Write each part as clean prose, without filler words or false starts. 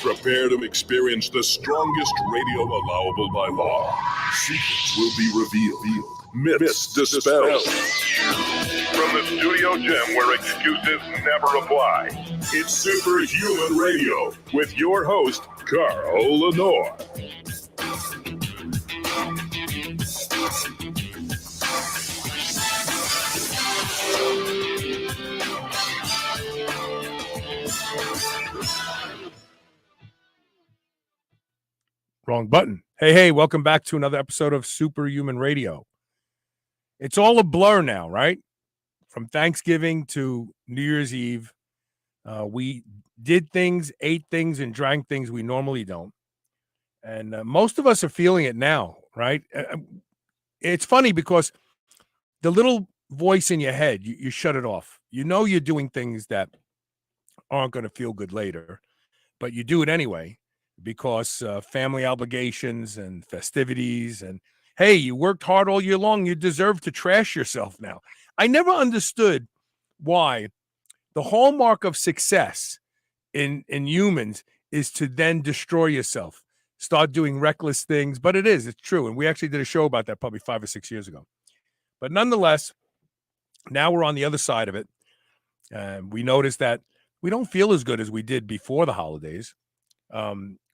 Prepare to experience the strongest radio allowable by law. Secrets will be revealed. Myths dispelled. From the studio gym where excuses never apply, it's Superhuman Radio with your host, Carl Lenore. Wrong button. Hey, welcome back to another episode of Superhuman Radio. It's all a blur now, right? From Thanksgiving to New Year's Eve, we did things, ate things, and drank things we normally don't. And most of us are feeling it now, right? It's funny because the little voice in your head, you shut it off. You know you're doing things that aren't going to feel good later, but you do it anyway because family obligations and festivities and, hey, you worked hard all year long. You deserve to trash yourself now. I never understood why the hallmark of success in humans is to then destroy yourself, start doing reckless things. But it's true. And we actually did a show about that probably 5 or 6 years ago. But nonetheless, now we're on the other side of it. We notice that we don't feel as good as we did before the holidays.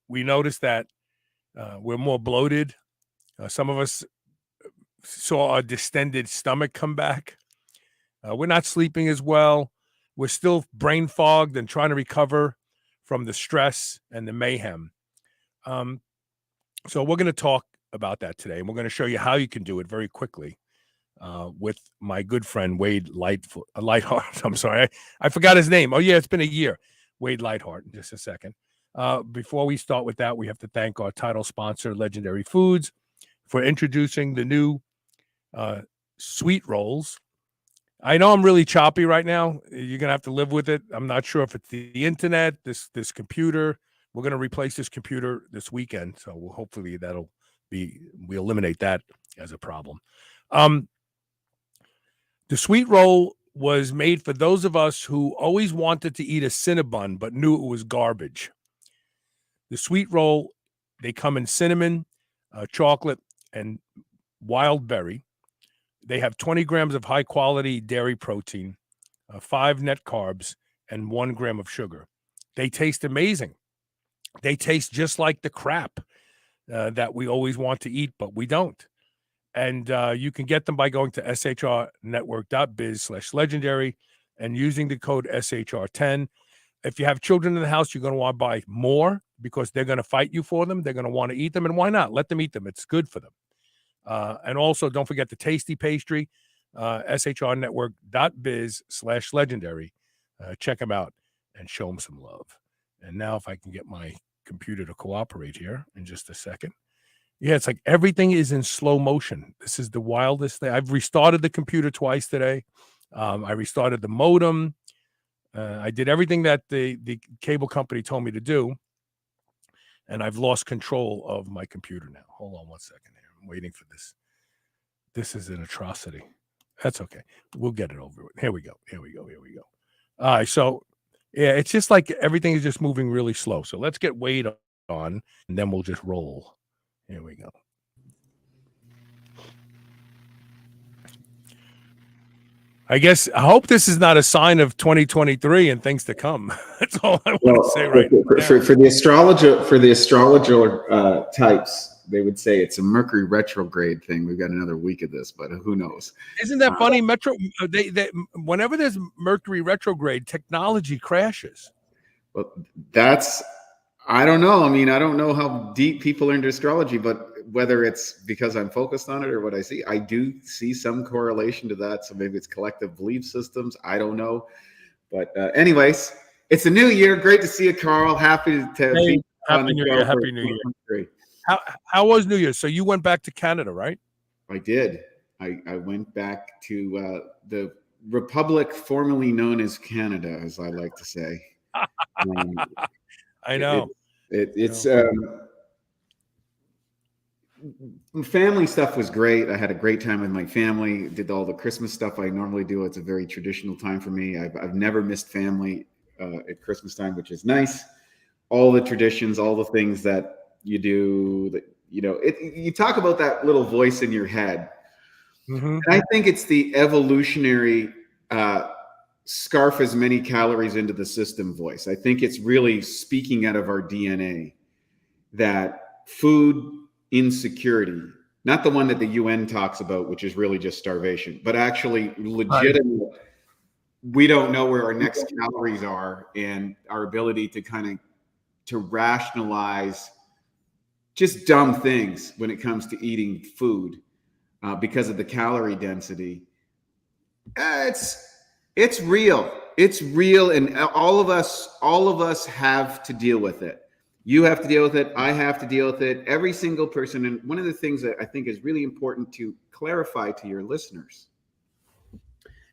We notice that we're more bloated. Some of us saw our distended stomach come back. We're not sleeping as well. We're still brain fogged and trying to recover from the stress and the mayhem. So we're going to talk about that today, and we're going to show you how you can do it very quickly with my good friend Wade Lightheart. I'm sorry, I forgot his name. Oh yeah, it's been a year. Wade Lightheart. In just a second. Before we start with that, we have to thank our title sponsor, Legendary Foods, for introducing the new sweet rolls. I know I'm really choppy right now. You're going to have to live with it. I'm not sure if it's the internet, this computer. We're going to replace this computer this weekend, so hopefully we eliminate that as a problem. The sweet roll was made for those of us who always wanted to eat a Cinnabon but knew it was garbage. The sweet roll, they come in cinnamon, chocolate, and wild berry. They have 20 grams of high-quality dairy protein, 5 net carbs, and 1 gram of sugar. They taste amazing. They taste just like the crap that we always want to eat, but we don't. And you can get them by going to shrnetwork.biz/legendary and using the code SHR10. If you have children in the house, you're going to want to buy more because they're going to fight you for them. They're going to want to eat them. And why not? Let them eat them. It's good for them. And also, don't forget the tasty pastry, shrnetwork.biz/legendary. Check them out and show them some love. And now if I can get my computer to cooperate here in just a second. Yeah, it's like everything is in slow motion. This is the wildest thing. I've restarted the computer twice today. I restarted the modem. I did everything that the cable company told me to do, and I've lost control of my computer now. Hold on one second here. I'm waiting for this. This is an atrocity. That's okay. We'll get it over with. Here we go. All right, so, yeah, it's just like everything is just moving really slow. So let's get Wade on, and then we'll just roll. Here we go. I hope this is not a sign of 2023 and things to come. That's all I want to say right now. For the astrologer types, they would say it's a Mercury retrograde thing. We've got another week of this, but who knows? Isn't that funny? Whenever there's Mercury retrograde, technology crashes. Well, I don't know. I mean, I don't know how deep people are into astrology, but whether it's because I'm focused on it or what I see, I do see some correlation to that. So maybe it's collective belief systems. I don't know. But anyways, it's a new year. Great to see you, Carl. Happy to be on the show. Happy New Year. How was New Year? So you went back to Canada, right? I did. I went back to the republic formerly known as Canada, as I like to say. I know. Family stuff was great. I had a great time with my family. Did all the Christmas stuff I normally do. It's a very traditional time for me. I've never missed family at Christmas time, which is nice. all the traditions, all the things that you do, that, you talk about that little voice in your head. Mm-hmm. And I think it's the evolutionary scarf as many calories into the system voice. I think it's really speaking out of our DNA, that food insecurity, not the one that the UN talks about, which is really just starvation, but actually legitimate. We don't know where our next calories are, and our ability to to rationalize just dumb things when it comes to eating food because of the calorie density. It's real. It's real, and all of us have to deal with it. You have to deal with it. I have to deal with it. Every single person. And one of the things that I think is really important to clarify to your listeners,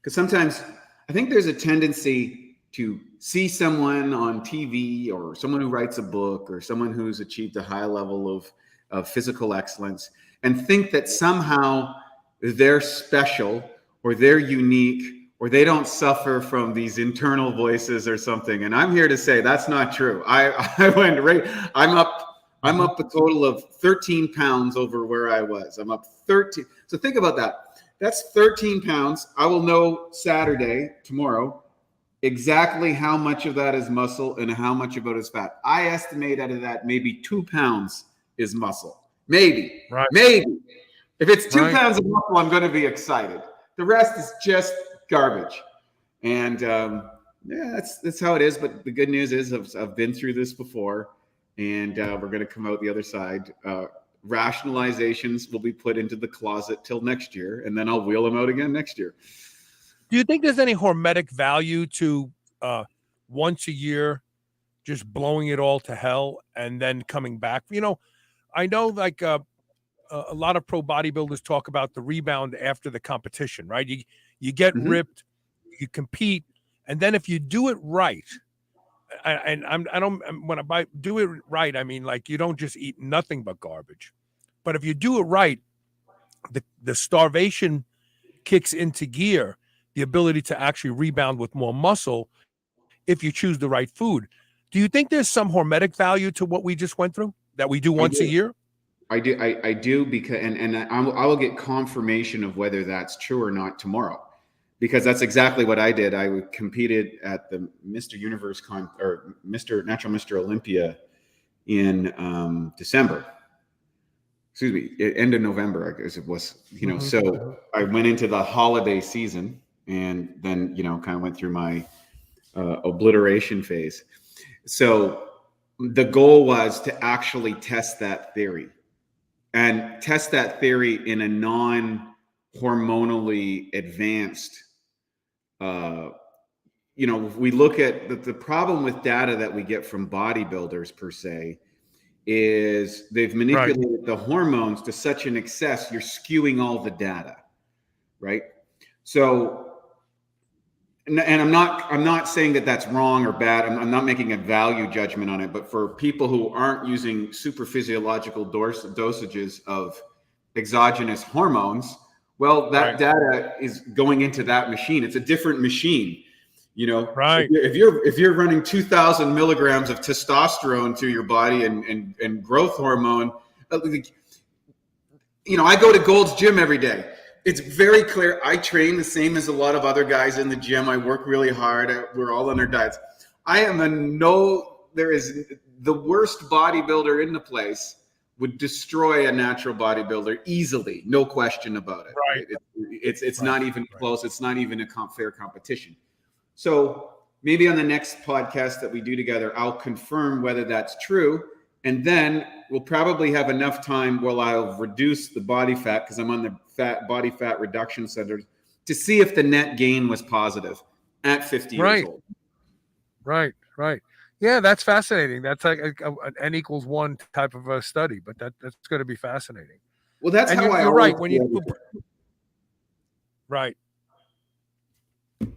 because sometimes I think there's a tendency to see someone on TV, or someone who writes a book, or someone who's achieved a high level of physical excellence, and think that somehow they're special, or they're unique, or they don't suffer from these internal voices or something. And I'm here to say that's not true. I went right. I'm up a total of 13 pounds over where I was. I'm up 13. So think about that. That's 13 pounds. I will know tomorrow, exactly how much of that is muscle and how much of it is fat. I estimate out of that maybe 2 pounds is muscle. Maybe. If it's 2 pounds of muscle, I'm going to be excited. The rest is just garbage. And that's how it is. But the good news is I've been through this before, and we're going to come out the other side. Rationalizations will be put into the closet till next year, and then I'll wheel them out again next year. Do you think there's any hormetic value to once a year just blowing it all to hell and then coming back? I know like a lot of pro bodybuilders talk about the rebound after the competition, right? You get ripped, you compete, and then if you do it right, do it right, I mean, like, you don't just eat nothing but garbage. But if you do it right, the starvation kicks into gear, the ability to actually rebound with more muscle if you choose the right food. Do you think there's some hormetic value to what we just went through that we do once a year? I do because I will get confirmation of whether that's true or not tomorrow, because that's exactly what I did. I competed at the Mr. Universe or Mr. Olympia in December. Excuse me, end of November, I guess it was. So I went into the holiday season, and then kind of went through my obliteration phase. So the goal was to actually test that theory. And test that theory in a non-hormonally advanced, we look at the problem with data that we get from bodybuilders per se is they've manipulated the hormones to such an excess, you're skewing all the data, right? So, and I'm not saying that that's wrong or bad. I'm not making a value judgment on it, but for people who aren't using super physiological dosages of exogenous hormones, well, that data is going into that machine. It's a different machine, If you're running 2,000 milligrams of testosterone to your body and growth hormone, I go to Gold's Gym every day. It's very clear. I train the same as a lot of other guys in the gym. I work really hard. We're all on our diets. There is the worst bodybuilder in the place would destroy a natural bodybuilder easily. No question about it. Right. It's not even close. It's not even a fair competition. So maybe on the next podcast that we do together, I'll confirm whether that's true. And then we'll probably have enough time while I'll reduce the body fat, because I'm on the body fat reduction center, to see if the net gain was positive at 50 years old. Right. Yeah, that's fascinating. That's like an N=1 type of a study, but that's going to be fascinating. Well, that's and how you're right.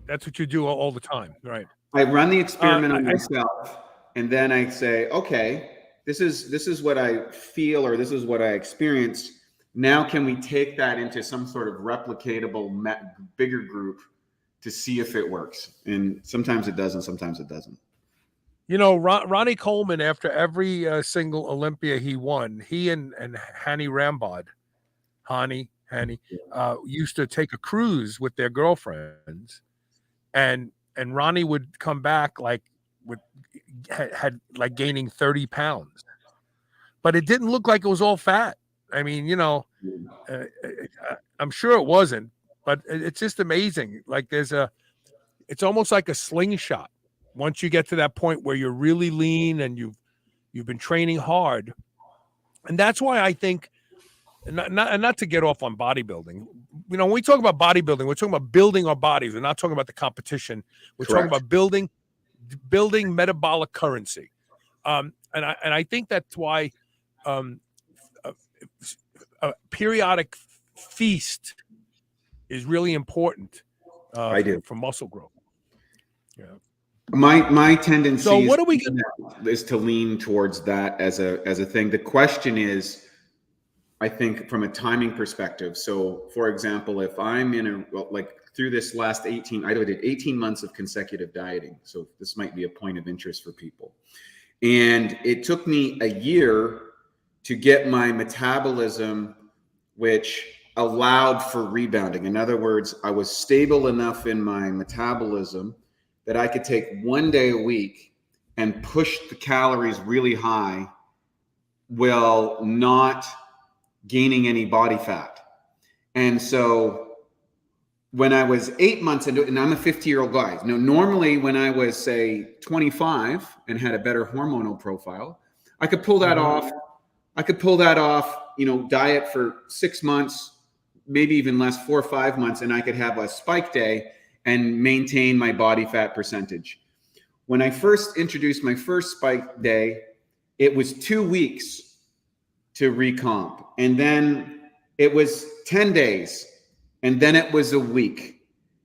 That's what you do all the time, right? I run the experiment on myself, and then I say, okay, this is what I feel, or this is what I experienced. Now, can we take that into some sort of replicatable, bigger group to see if it works? And sometimes it does, and sometimes it doesn't. You know, Ronnie Coleman, after every single Olympia he won, he and Hanny Rambod, Hanny, used to take a cruise with their girlfriends, and Ronnie would come back like with had like gaining 30 pounds, but it didn't look like it was all fat. I mean, I'm sure it wasn't, but it's just amazing. Like it's almost like a slingshot. Once you get to that point where you're really lean and you've been training hard, and that's why I think, not to get off on bodybuilding. When we talk about bodybuilding, we're talking about building our bodies. We're not talking about the competition. We're Correct. talking about building metabolic currency. And I think that's why a periodic feast is really important. I do. For muscle growth. Yeah. My tendency So what do we is to lean towards that as a thing. The question is, I think, from a timing perspective. So, for example, if I'm through this last I did 18 months of consecutive dieting. So this might be a point of interest for people. And it took me a year to get my metabolism, which allowed for rebounding. In other words, I was stable enough in my metabolism that I could take 1 day a week and push the calories really high while not gaining any body fat. And so when I was 8 months into it, and I'm a 50-year-old guy. Now, normally when I was, say, 25 and had a better hormonal profile, I could pull that off. I could pull that off, diet for 6 months, maybe even less, 4 or 5 months, and I could have a spike day and maintain my body fat percentage. When I first introduced my first spike day, it was 2 weeks to recomp. And then it was 10 days. And then it was a week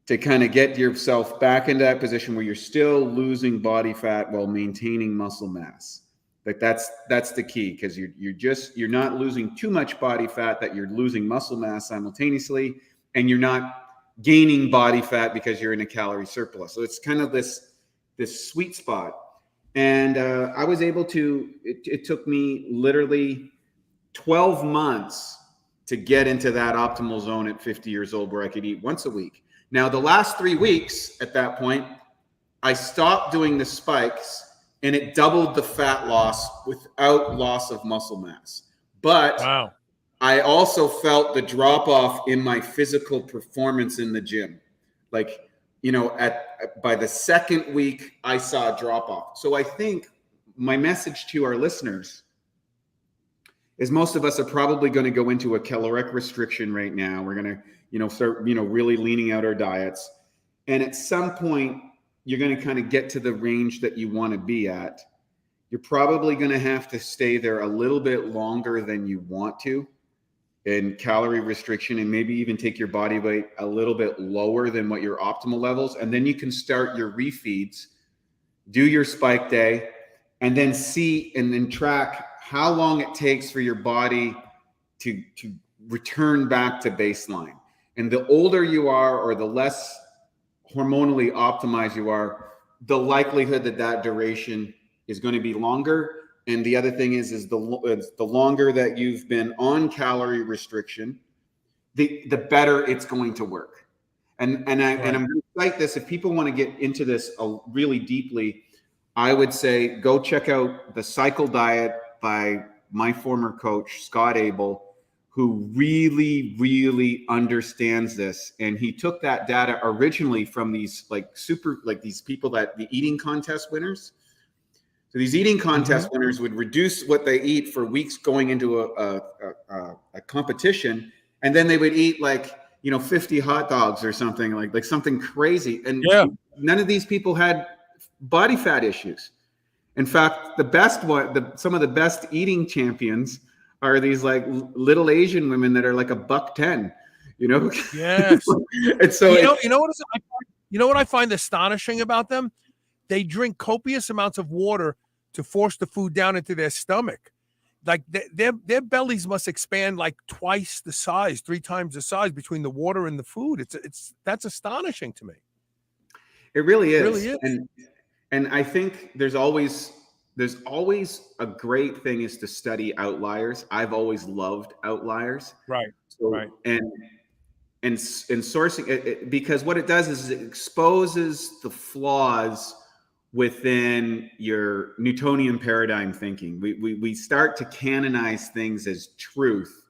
to kind of get yourself back into that position where you're still losing body fat while maintaining muscle mass. Like that's the key, because you're not losing too much body fat that you're losing muscle mass simultaneously, and you're not gaining body fat because you're in a calorie surplus. So it's kind of this sweet spot. And I was able to, it took me literally 12 months to get into that optimal zone at 50 years old where I could eat once a week. Now, the last 3 weeks at that point, I stopped doing the spikes, and it doubled the fat loss without loss of muscle mass. But wow. I also felt the drop off in my physical performance in the gym. Like, by the second week, I saw a drop off. So I think my message to our listeners is most of us are probably going to go into a caloric restriction right now. We're going to, start, really leaning out our diets. And at some point, you're going to kind of get to the range that you want to be at. You're probably going to have to stay there a little bit longer than you want to in calorie restriction, and maybe even take your body weight a little bit lower than what your optimal levels. And then you can start your refeeds, do your spike day, and then see and then track how long it takes for your body to return back to baseline. And the older you are, or the less hormonally optimized you are, the likelihood that duration is going to be longer. And the other thing is the longer that you've been on calorie restriction, the better it's going to work. And I'm going to cite this. If people want to get into this really deeply, I would say go check out the Cycle Diet by my former coach, Scott Abel, who really, really understands this. And he took that data originally from these these people the eating contest winners. So these eating contest winners would reduce what they eat for weeks going into a competition, and then they would eat 50 hot dogs or something like something crazy. And none of these people had body fat issues. In fact, some of the best eating champions are these little Asian women that are $110. Yes. And so what I find astonishing about them? They drink copious amounts of water to force the food down into their stomach. Like their bellies must expand twice the size, 3 times the size between the water and the food. That's astonishing to me. It really is. It really is. And I think there's always a great thing is to study outliers. I've always loved outliers. Right. So, Right. and sourcing it, because what it does is it exposes the flaws within your Newtonian paradigm thinking. We start to canonize things as truth,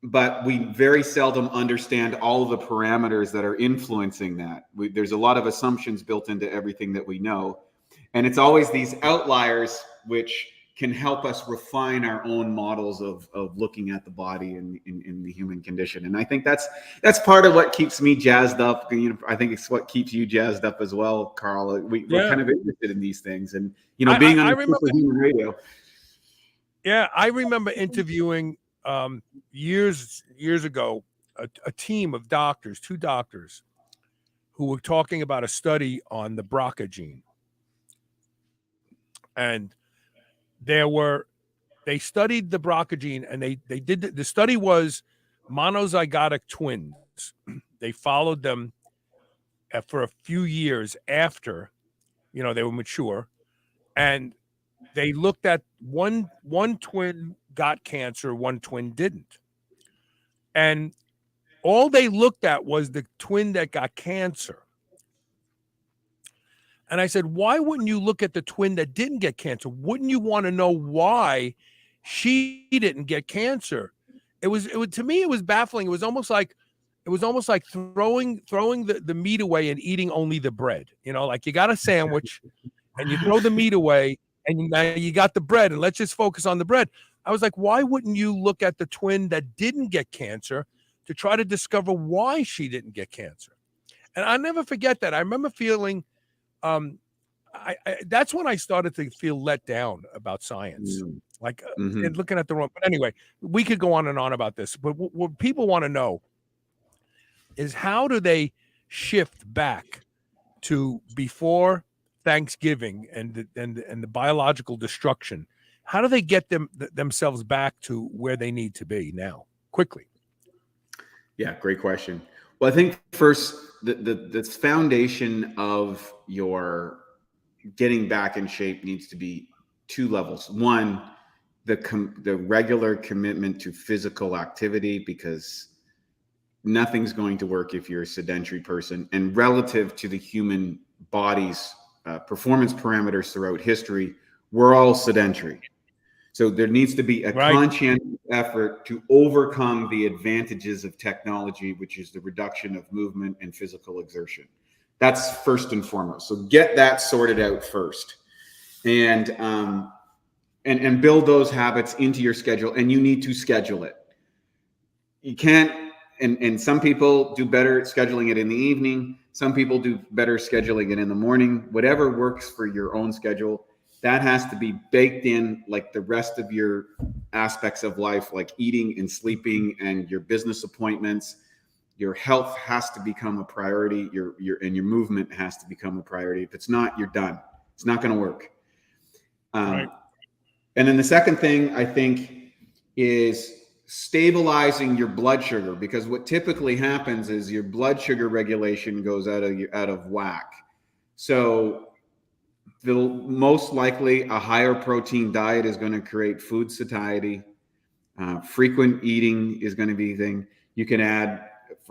but we very seldom understand all of the parameters that are influencing that. There's a lot of assumptions built into everything that we know. And it's always these outliers which can help us refine our own models of looking at the body in the human condition. And I think that's part of what keeps me jazzed up. You know, I think it's what keeps you jazzed up as well, Carl. We're kind of interested in these things, and being on Superhuman Radio. Yeah, I remember interviewing years ago a team of doctors, 2 doctors, who were talking about a study on the BRCA gene. And they studied the BRCA gene, and they did the study was monozygotic twins. They followed them for a few years after, they were mature, and they looked at one twin got cancer, one twin didn't. And all they looked at was the twin that got cancer. And I said, why wouldn't you look at the twin that didn't get cancer? Wouldn't you want to know why she didn't get cancer? It was to me, it was baffling. It was almost like throwing the meat away and eating only the bread. Like you got a sandwich and you throw the meat away and now you got the bread, and let's just focus on the bread. I was like, why wouldn't you look at the twin that didn't get cancer to try to discover why she didn't get cancer? And I never forget that. I remember feeling that's when I started to feel let down about science, and looking at the wrong. But anyway, we could go on and on about this. But what people want to know is, how do they shift back to before Thanksgiving and the biological destruction? How do they get themselves back to where they need to be now, quickly? Yeah, great question. Well, I think first, the foundation of your getting back in shape needs to be 2 levels. One, the regular commitment to physical activity, because nothing's going to work if you're a sedentary person. And relative to the human body's performance parameters throughout history, we're all sedentary. So there needs to be a conscientious effort to overcome the advantages of technology, which is the reduction of movement and physical exertion. That's first and foremost. So get that sorted out first, and build those habits into your schedule. And you need to schedule it. You can't. And some people do better at scheduling it in the evening. Some people do better scheduling it in the morning. Whatever works for your own schedule. That has to be baked in like the rest of your aspects of life, like eating and sleeping and your business appointments. Your health has to become a priority. Your movement has to become a priority. If it's not, you're done. It's not going to work. And then the second thing, I think, is stabilizing your blood sugar, because what typically happens is your blood sugar regulation goes out of whack. So most likely a higher protein diet is going to create food satiety. Frequent eating is going to be a thing. You can add,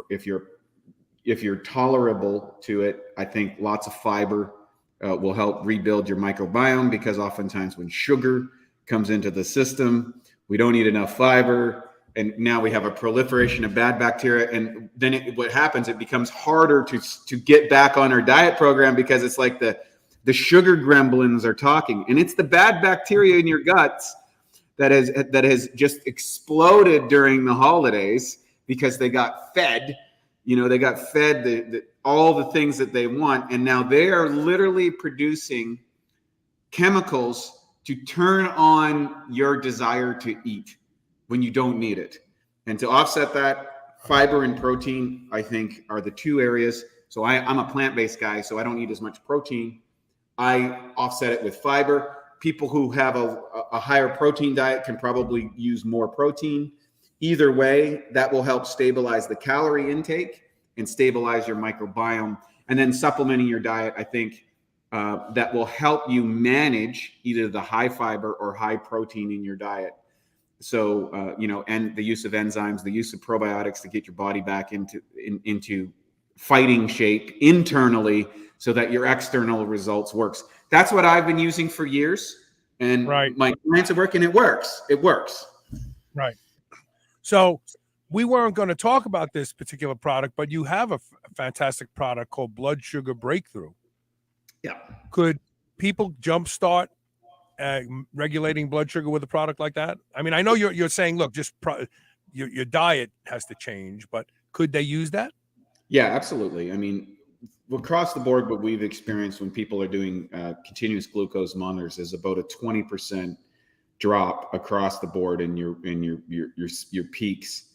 if you're tolerable to it, I think lots of fiber will help rebuild your microbiome, because oftentimes when sugar comes into the system, we don't eat enough fiber, and now we have a proliferation of bad bacteria. And then what happens, it becomes harder to get back on our diet program, because it's like the sugar gremlins are talking, and it's the bad bacteria in your guts that has just exploded during the holidays, because they got fed, all the things that they want. And now they are literally producing chemicals to turn on your desire to eat when you don't need it. And to offset that, fiber and protein, I think, are the 2 areas. So I'm a plant-based guy, so I don't eat as much protein. I offset it with fiber. People who have a higher protein diet can probably use more protein. Either way, that will help stabilize the calorie intake and stabilize your microbiome. And then supplementing your diet, I think, that will help you manage either the high fiber or high protein in your diet. So, and the use of enzymes, the use of probiotics to get your body back into fighting shape internally so that your external results works. That's what I've been using for years. And my clients are working. It works. It works. Right. So we weren't going to talk about this particular product, but you have a fantastic product called Blood Sugar Breakthrough. Yeah. Could people jumpstart regulating blood sugar with a product like that? I mean, I know you're saying, look, just your diet has to change, but could they use that? Yeah, absolutely. I mean, across the board, what we've experienced when people are doing continuous glucose monitors is about a 20% drop across the board in your peaks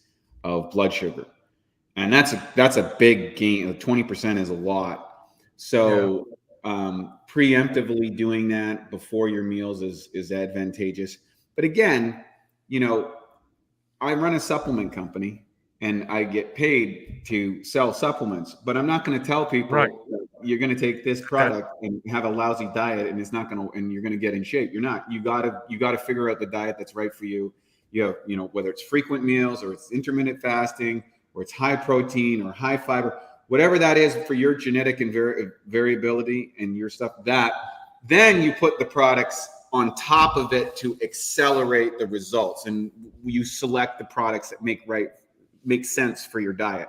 of blood sugar, and that's a big gain. 20% is a lot. So preemptively doing that before your meals is advantageous. But again, I run a supplement company and I get paid to sell supplements, but I'm not going to tell people you're going to take this product and have a lousy diet and and you're going to get in shape. You're not. You got to figure out the diet that's right for you. Whether it's frequent meals or it's intermittent fasting or it's high protein or high fiber, whatever that is for your genetic and variability and your stuff, then you put the products on top of it to accelerate the results. And you select the products that make sense for your diet.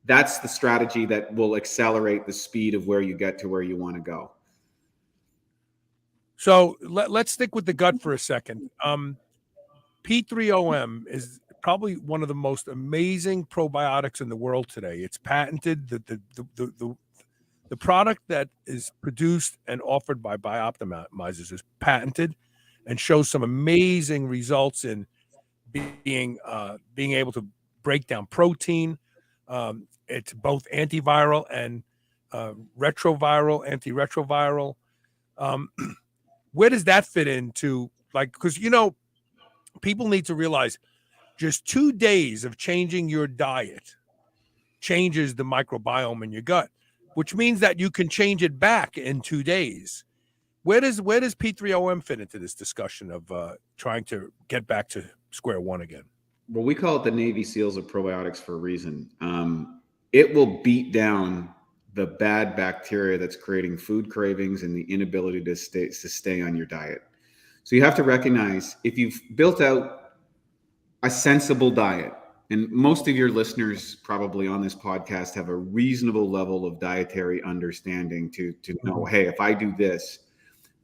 That's the strategy that will accelerate the speed of where you get to where you want to go. So let's stick with the gut for a second. P3OM is probably one of the most amazing probiotics in the world today. It's patented. The product that is produced and offered by Bioptimizers is patented and shows some amazing results in being able to break down protein. It's both antiviral and antiretroviral. Where does that fit into, because people need to realize just 2 days of changing your diet changes the microbiome in your gut, which means that you can change it back in 2 days. Where does P3OM fit into this discussion of trying to get back to square one again? Well, we call it the Navy SEALs of probiotics for a reason. It will beat down the bad bacteria that's creating food cravings and the inability to stay on your diet. So you have to recognize, if you've built out a sensible diet, and most of your listeners probably on this podcast have a reasonable level of dietary understanding to know, hey, if I do this,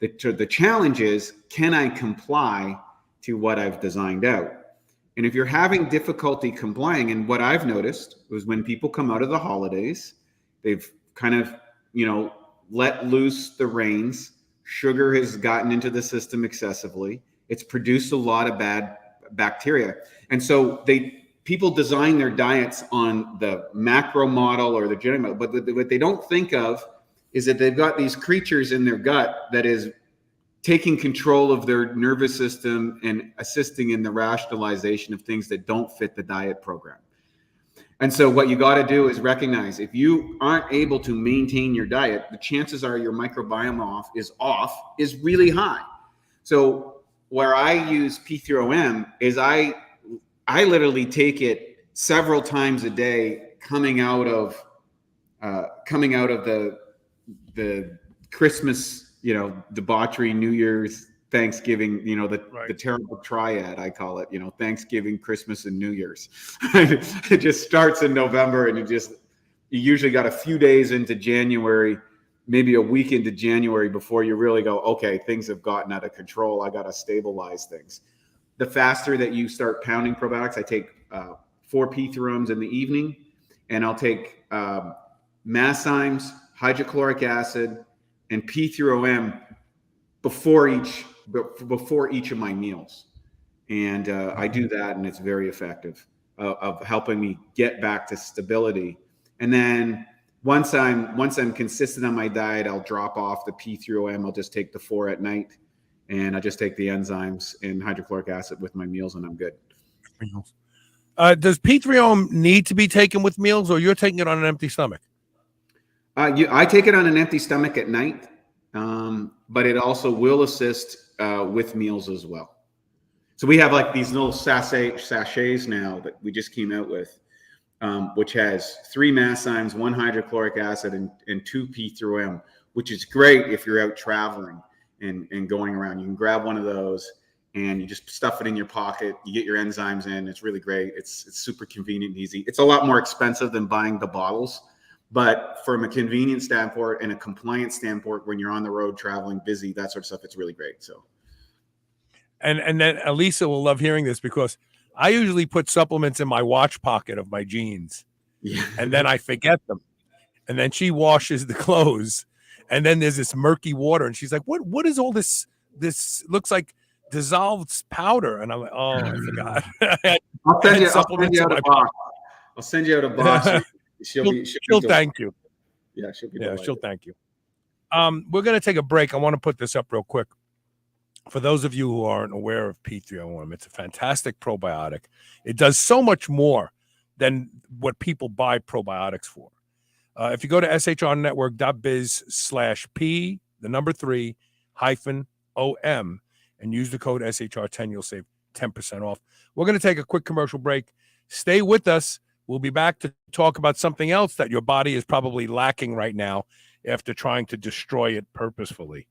the challenge is, can I comply to what I've designed out? And if you're having difficulty complying, and what I've noticed was when people come out of the holidays, they've kind of, let loose the reins. Sugar has gotten into the system excessively. It's produced a lot of bad bacteria. And so people design their diets on the macro model or the genetic model, but what they don't think of is that they've got these creatures in their gut that is taking control of their nervous system and assisting in the rationalization of things that don't fit the diet program. And so what you got to do is recognize, if you aren't able to maintain your diet, the chances are your microbiome is really high. So where I use P3OM is I literally take it several times a day coming out of the Christmas, debauchery, New Year's, Thanksgiving, the terrible triad, I call it, Thanksgiving, Christmas, and New Year's. It just starts in November, and you usually got a few days into January, maybe a week into January before you really go, okay, things have gotten out of control. I got to stabilize things. The faster that you start pounding probiotics, I take 4 P3OMs in the evening, and I'll take masszymes, hydrochloric acid, and P3OM before each of my meals. And I do that, and it's very effective of helping me get back to stability. And then once I'm consistent on my diet, I'll drop off the P3OM. I'll just take the 4 at night, and I just take the enzymes and hydrochloric acid with my meals, and I'm good. Does P3OM need to be taken with meals, or you're taking it on an empty stomach? I take it on an empty stomach at night, but it also will assist with meals as well. So we have like these little sachets now that we just came out with, which has 3 masszymes, 1 hydrochloric acid, and 2 P3M, which is great if you're out traveling and going around. You can grab one of those and you just stuff it in your pocket. You get your enzymes in. It's really great. It's super convenient and easy. It's a lot more expensive than buying the bottles, but from a convenience standpoint and a compliance standpoint, when you're on the road traveling, busy, that sort of stuff, it's really great. So, and then Elisa will love hearing this because I usually put supplements in my watch pocket of my jeans, and then I forget them, and then she washes the clothes, and then there's this murky water, and she's like, "What is all this? This looks like dissolved powder." And I'm like, "Oh, I forgot." I'll send you out a box. I'll send you out a box. She'll thank you. Yeah, she'll be. Yeah, she'll thank you. We're gonna take a break. I want to put this up real quick. For those of you who aren't aware of P3O, it's a fantastic probiotic. It does so much more than what people buy probiotics for. If you go to shrnetwork.biz/P3-OM and use the code SHR10, you'll save 10% off. We're going to take a quick commercial break. Stay with us. We'll be back to talk about something else that your body is probably lacking right now after trying to destroy it purposefully.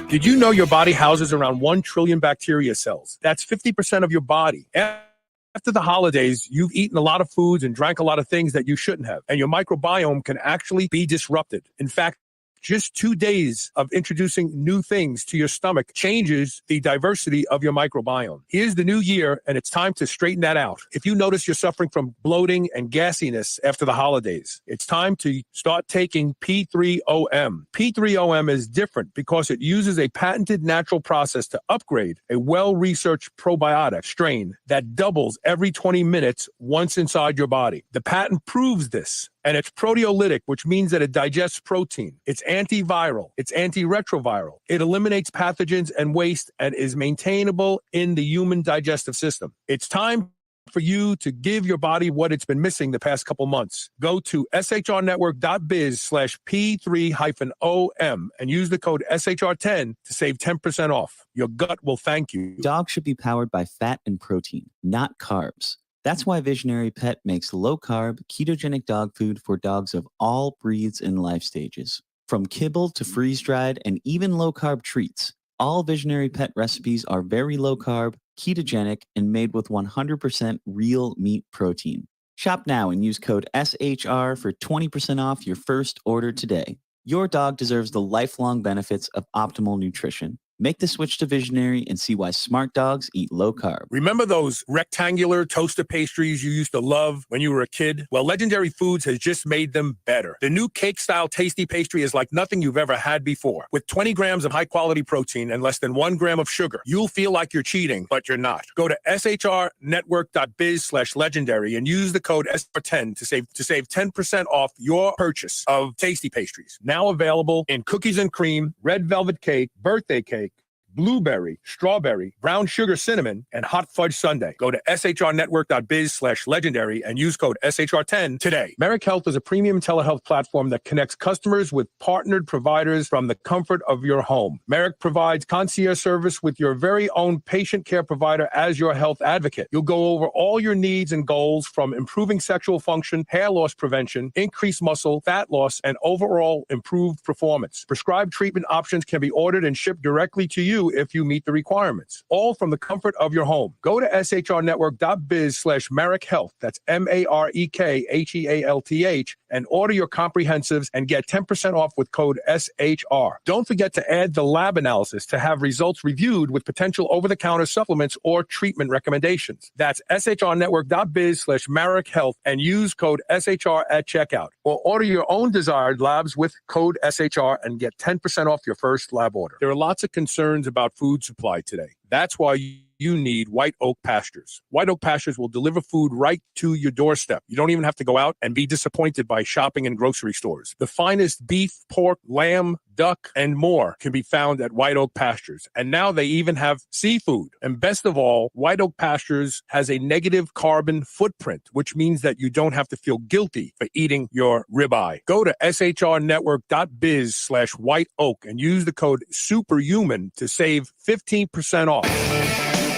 Did you know your body houses around 1 trillion bacteria cells? That's 50% of your body. After the holidays, you've eaten a lot of foods and drank a lot of things that you shouldn't have, and your microbiome can actually be disrupted. In fact, just 2 days of introducing new things to your stomach changes the diversity of your microbiome. Here's the new year, and it's time to straighten that out. If you notice you're suffering from bloating and gassiness after the holidays, it's time to start taking P3OM. P3OM is different because it uses a patented natural process to upgrade a well-researched probiotic strain that doubles every 20 minutes once inside your body. The patent proves this. And it's proteolytic, which means that it digests protein. It's antiviral. It's antiretroviral. It eliminates pathogens and waste and is maintainable in the human digestive system. It's time for you to give your body what it's been missing the past couple months. Go to shrnetwork.biz/P3-OM and use the code SHR10 to save 10% off. Your gut will thank you. Dogs should be powered by fat and protein, not carbs. That's why Visionary Pet makes low-carb, ketogenic dog food for dogs of all breeds and life stages. From kibble to freeze-dried and even low-carb treats, all Visionary Pet recipes are very low-carb, ketogenic, and made with 100% real meat protein. Shop now and use code SHR for 20% off your first order today. Your dog deserves the lifelong benefits of optimal nutrition. Make the switch to Visionary and see why smart dogs eat low carb. Remember those rectangular toaster pastries you used to love when you were a kid? Well, Legendary Foods has just made them better. The new cake-style tasty pastry is like nothing you've ever had before. With 20 grams of high-quality protein and less than 1 gram of sugar, you'll feel like you're cheating, but you're not. Go to shrnetwork.biz/legendary and use the code SHR10 to save 10% off your purchase of tasty pastries. Now available in cookies and cream, red velvet cake, birthday cake, blueberry, strawberry, brown sugar cinnamon, and hot fudge sundae. Go to shrnetwork.biz/legendary and use code SHR10 today. Merrick Health is a premium telehealth platform that connects customers with partnered providers from the comfort of your home. Merrick provides concierge service with your very own patient care provider as your health advocate. You'll go over all your needs and goals from improving sexual function, hair loss prevention, increased muscle, fat loss, and overall improved performance. Prescribed treatment options can be ordered and shipped directly to you if you meet the requirements, all from the comfort of your home. Go to shrnetwork.biz/Merrick Health, that's MAREKHEALTH, and order your comprehensives and get 10% off with code SHR. Don't forget to add the lab analysis to have results reviewed with potential over-the-counter supplements or treatment recommendations. That's shrnetwork.biz/Merrick Health and use code SHR at checkout. Or order your own desired labs with code SHR and get 10% off your first lab order. There are lots of concerns about food supply today. That's why you need White Oak Pastures. White Oak Pastures will deliver food right to your doorstep. You don't even have to go out and be disappointed by shopping in grocery stores. The finest beef, pork, lamb, duck, and more can be found at White Oak Pastures. And now they even have seafood. And best of all, White Oak Pastures has a negative carbon footprint, which means that you don't have to feel guilty for eating your ribeye. Go to shrnetwork.biz/white oak and use the code SUPERHUMAN to save 15% off.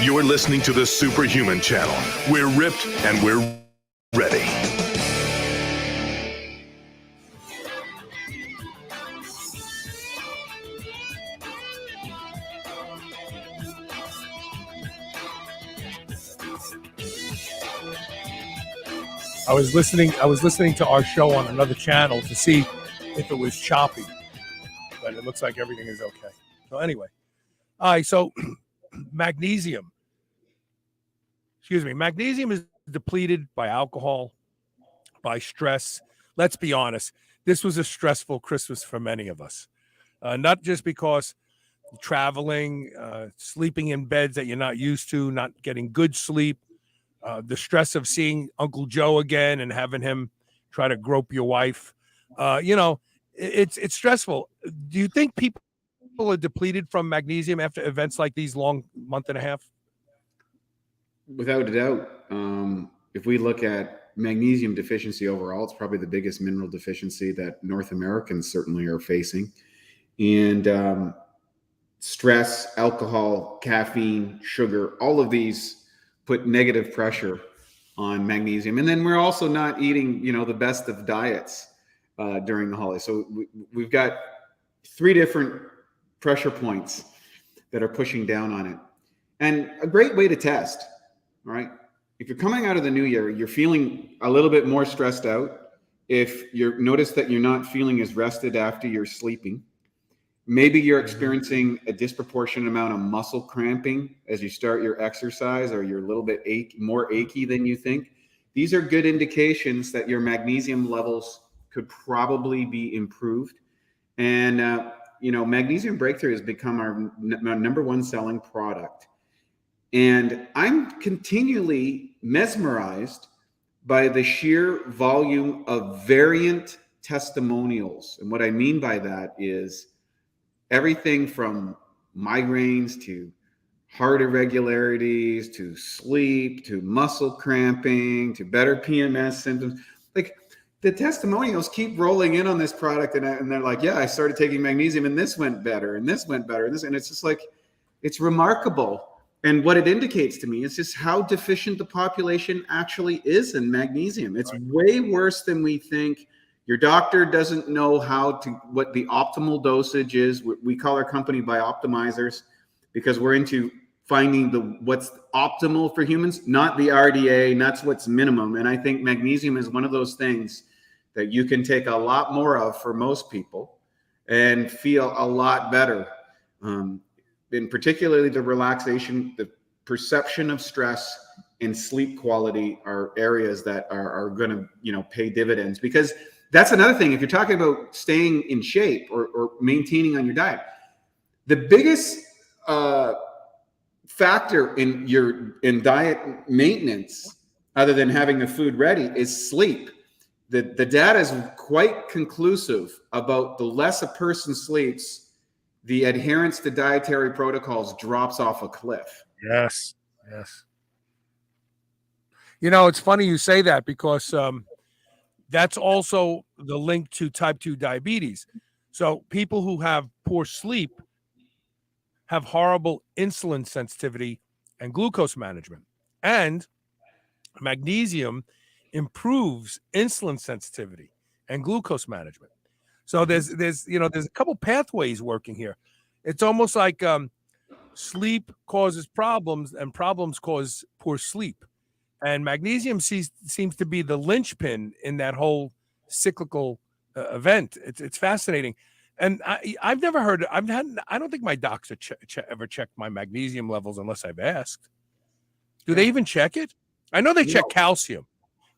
You're listening to the Superhuman Channel. We're ripped and we're ready. I was listening to our show on another channel to see if it was choppy, but it looks like everything is okay. So anyway, all right. So magnesium is depleted by alcohol, by stress. Let's be honest. This was a stressful Christmas for many of us, not just because traveling, sleeping in beds that you're not used to, not getting good sleep. The stress of seeing Uncle Joe again and having him try to grope your wife, it's stressful. Do you think people are depleted from magnesium after events like these long month and a half? Without a doubt. If we look at magnesium deficiency overall, it's probably the biggest mineral deficiency that North Americans certainly are facing. And stress, alcohol, caffeine, sugar, all of these put negative pressure on magnesium. And then we're also not eating, the best of diets during the holidays. So we've got 3 different pressure points that are pushing down on it. And a great way to test, all right? If you're coming out of the new year, you're feeling a little bit more stressed out. If you notice that you're not feeling as rested after you're sleeping, maybe you're experiencing a disproportionate amount of muscle cramping as you start your exercise, or you're a little bit more achy than you think. These are good indications that your magnesium levels could probably be improved. And, Magnesium Breakthrough has become our number 1 selling product. And I'm continually mesmerized by the sheer volume of variant testimonials. And what I mean by that is everything from migraines to heart irregularities to sleep to muscle cramping to better PMS symptoms. Like, the testimonials keep rolling in on this product, and they're like, yeah, I started taking magnesium and this went better and this went better. And it's just like, it's remarkable. And what it indicates to me is just how deficient the population actually is in magnesium. It's way worse than we think. Your doctor doesn't know what the optimal dosage is. We call our company Bioptimizers because we're into finding what's optimal for humans, not the RDA, not what's minimum. And I think magnesium is one of those things that you can take a lot more of for most people and feel a lot better. And particularly the relaxation, the perception of stress, and sleep quality are areas that are going to, pay dividends. Because that's another thing. If you're talking about staying in shape or maintaining on your diet, the biggest factor in diet maintenance, other than having the food ready, is sleep. The data is quite conclusive about the less a person sleeps, the adherence to dietary protocols drops off a cliff. Yes. It's funny you say that because that's also the link to type 2 diabetes. So people who have poor sleep have horrible insulin sensitivity and glucose management. And magnesium improves insulin sensitivity and glucose management. So there's a couple pathways working here. It's almost like sleep causes problems and problems cause poor sleep. And magnesium seems to be the linchpin in that whole cyclical event. It's fascinating. And I've never heard. I don't think my docs ever checked my magnesium levels unless I've asked. Do they even check it? I know they check calcium.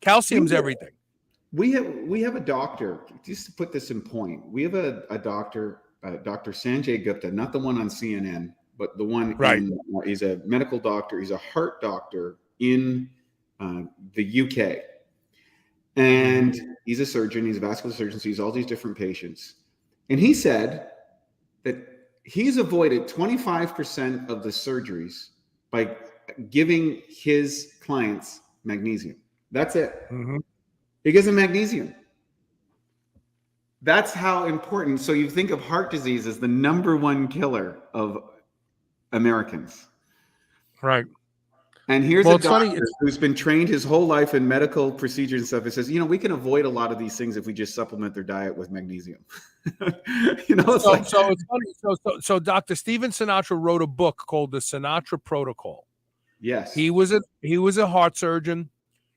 Calcium's everything. We have a doctor. Just to put this in point, we have a doctor, Dr. Sanjay Gupta, not the one on CNN, but the one Right. he's a medical doctor. He's a heart doctor in the UK. And he's a surgeon. He's a vascular surgeon. Sees all these different patients. And he said that he's avoided 25% of the surgeries by giving his clients magnesium. That's it. Mm-hmm. He gives them magnesium. That's how important. So you think of heart disease as the number one killer of Americans. Right. And here's Well, a it's funny, doctor who's been trained his whole life in medical procedures and stuff. It says, we can avoid a lot of these things if we just supplement their diet with magnesium. It's funny. So Dr. Steven Sinatra wrote a book called The Sinatra Protocol. Yes. He was a heart surgeon.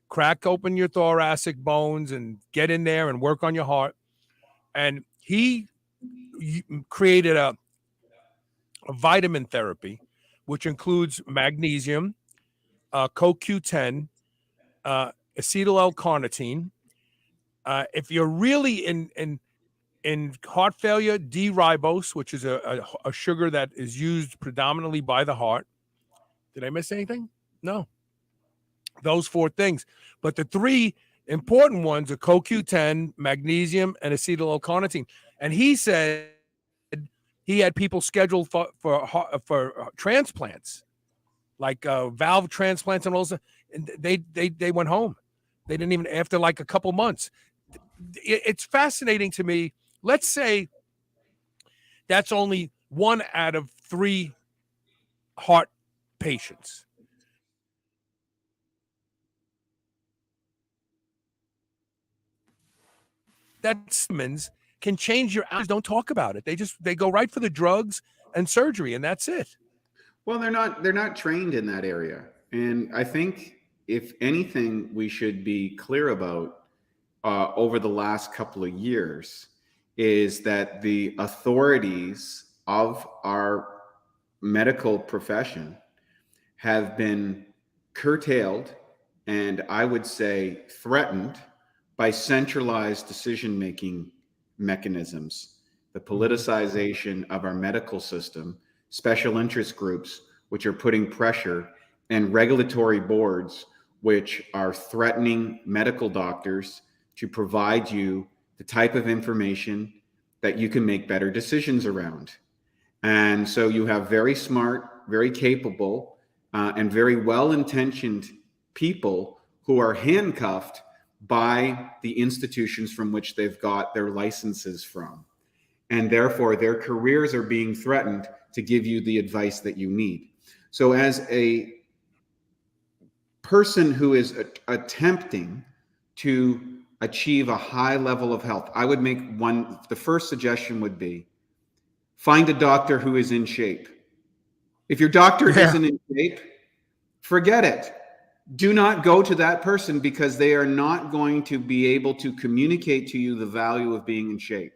Crack open your thoracic bones and get in there and work on your heart. And he created a vitamin therapy, which includes magnesium, CoQ10, acetyl L-carnitine. If you're really in heart failure, D-ribose, which is a sugar that is used predominantly by the heart. Did I miss anything? No. Those 4 things. But the 3 important ones are CoQ10, magnesium, and acetyl L-carnitine. And he said he had people scheduled for transplants, like valve transplants and all that. And they went home. They didn't even, after like a couple months. It's fascinating to me. Let's say that's only 1 out of 3 heart patients. That Simmons can change your eyes. Don't talk about it. They go right for the drugs and surgery, and that's it. Well, they're not trained in that area. And I think if anything, we should be clear about over the last couple of years is that the authorities of our medical profession have been curtailed and I would say threatened by centralized decision-making mechanisms, the politicization of our medical system, special interest groups, which are putting pressure, and regulatory boards, which are threatening medical doctors to provide you the type of information that you can make better decisions around. And so you have very smart, very capable, and very well-intentioned people who are handcuffed by the institutions from which they've got their licenses from. And therefore, their careers are being threatened to give you the advice that you need. So as a person who is attempting to achieve a high level of health, I would make the first suggestion would be, find a doctor who is in shape. If your doctor isn't in shape, forget it. Do not go to that person because they are not going to be able to communicate to you the value of being in shape.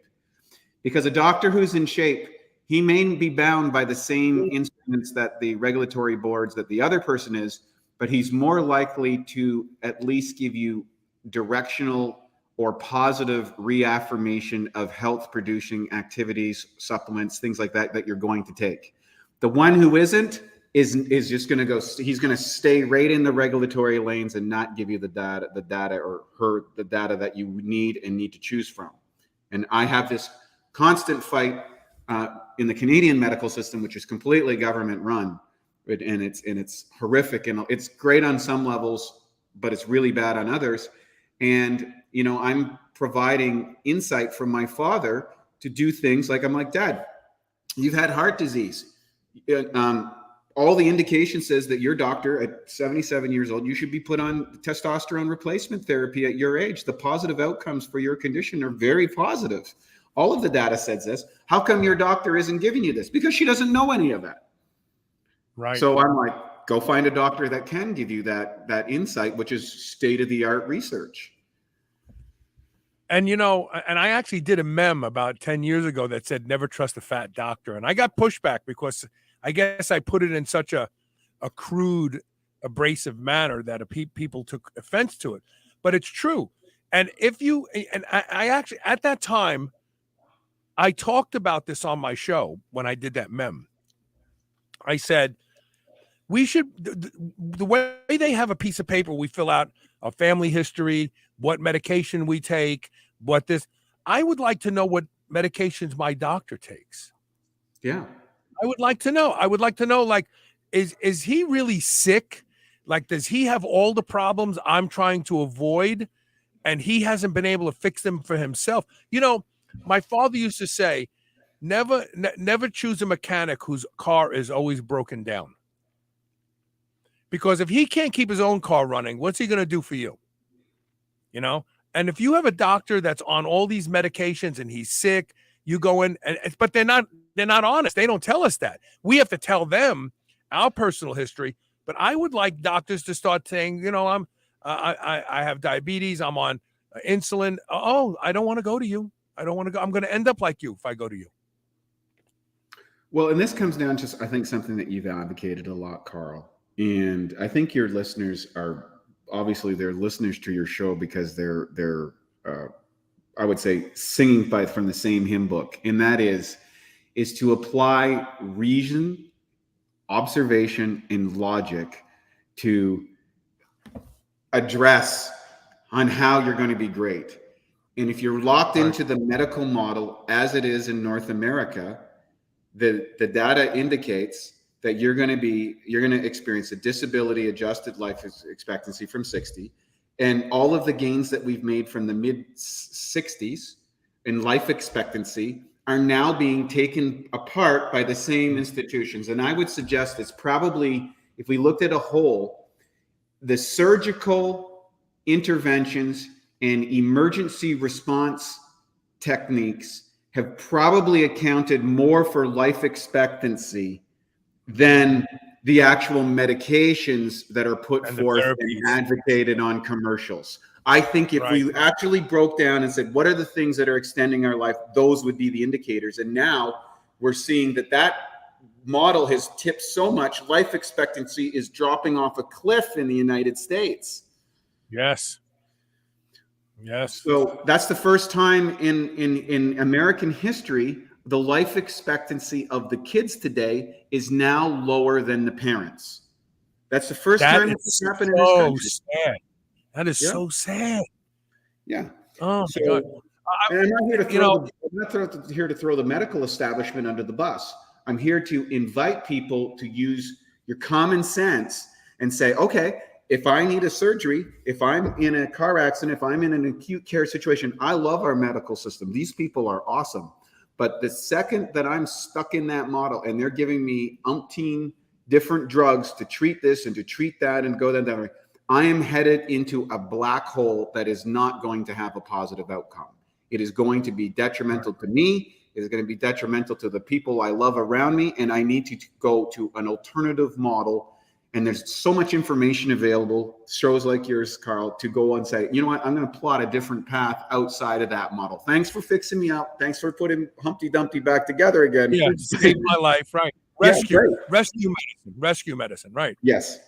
Because a doctor who's in shape, he may be bound by the same instruments that the regulatory boards that the other person is, but he's more likely to at least give you directional or positive reaffirmation of health producing activities, supplements, things like that, that you're going to take. The one who isn't is just going to go, he's going to stay right in the regulatory lanes and not give you the data that you need and need to choose from. And I have this constant fight in the Canadian medical system, which is completely government run, and it's horrific, and it's great on some levels, but it's really bad on others. And I'm providing insight from my father to do things like, I'm like, Dad, you've had heart disease. All the indication says that your doctor at 77 years old, you should be put on testosterone replacement therapy at your age. The positive outcomes for your condition are very positive. All of the data says this. How come your doctor isn't giving you this? Because she doesn't know any of that. Right. So I'm like, go find a doctor that can give you that insight, which is state-of-the-art research. And, and I actually did a meme about 10 years ago that said, never trust a fat doctor. And I got pushback because I guess I put it in such a crude, abrasive manner that people took offense to it. But it's true. And I actually, at that time, I talked about this on my show when I did that meme. I said, we should, the way they have a piece of paper, we fill out a family history, what medication we take, what this, I would like to know what medications my doctor takes. Yeah. I would like to know. I would like to know, like, is he really sick? Like, does he have all the problems I'm trying to avoid, and he hasn't been able to fix them for himself? You know, my father used to say, never choose a mechanic whose car is always broken down. Because if he can't keep his own car running, what's he going to do for you? You know? And if you have a doctor that's on all these medications and he's sick, you go in, but they're not honest. They don't tell us that. We have to tell them our personal history. But I would like doctors to start saying, you know, I have diabetes. I'm on insulin. Oh, I don't want to go to you. I don't want to go. I'm going to end up like you if I go to you. Well, and this comes down to, I think, something that you've advocated a lot, Carl. And I think your listeners are, obviously they're listeners to your show because they're I would say singing from the same hymn book. And that is to apply reason, observation, and logic to address on how you're going to be great. And if you're locked into the medical model as it is in North America, the data indicates that you're going to experience a disability adjusted life expectancy from 60, and all of the gains that we've made from the mid 60s in life expectancy are now being taken apart by the same institutions. And I would suggest it's probably, if we looked at a whole, the surgical interventions and emergency response techniques have probably accounted more for life expectancy than the actual medications that are put forth and advocated on commercials. I think if we actually broke down and said, what are the things that are extending our life? Those would be the indicators. And now we're seeing that model has tipped so much, life expectancy is dropping off a cliff in the United States. Yes. So that's the first time in American history, the life expectancy of the kids today is now lower than the parents. That's the first time it's happened in this country. Sad. That is so sad. Yeah. Oh my God. And I'm not here to throw the medical establishment under the bus. I'm here to invite people to use your common sense and say, okay, if I need a surgery, if I'm in a car accident, if I'm in an acute care situation, I love our medical system. These people are awesome. But the second that I'm stuck in that model and they're giving me umpteen different drugs to treat this and to treat that and go that way, I am headed into a black hole that is not going to have a positive outcome. It is going to be detrimental to me. It is going to be detrimental to the people I love around me. And I need to go to an alternative model. And there's so much information available, shows like yours, Carl, to go and say, you know what, I'm going to plot a different path outside of that model. Thanks for fixing me up. Thanks for putting Humpty Dumpty back together again. Yeah, saved my life, right. Rescue medicine, right. Yes.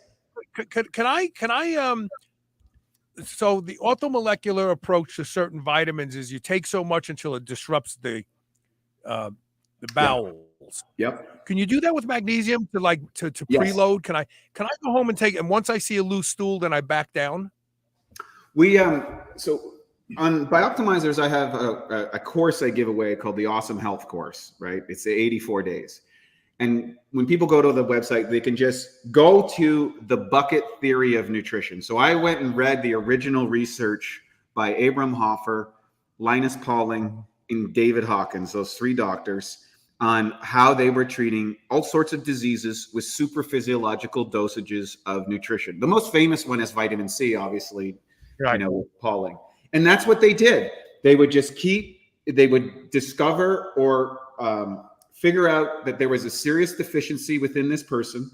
Can I so the orthomolecular approach to certain vitamins is you take so much until it disrupts the bowels. Yep. Can you do that with magnesium to preload? Can I go home and take it? And once I see a loose stool, then I back down? We so on Bioptimizers, I have a course I give away called the Awesome Health Course, right? It's the 84 days. And when people go to the website, they can just go to the bucket theory of nutrition. So I went and read the original research by Abram Hoffer, Linus Pauling, and David Hawkins, those three doctors, on how they were treating all sorts of diseases with super physiological dosages of nutrition. The most famous one is vitamin C, obviously, with Pauling. And that's what they did. They would discover or figure out that there was a serious deficiency within this person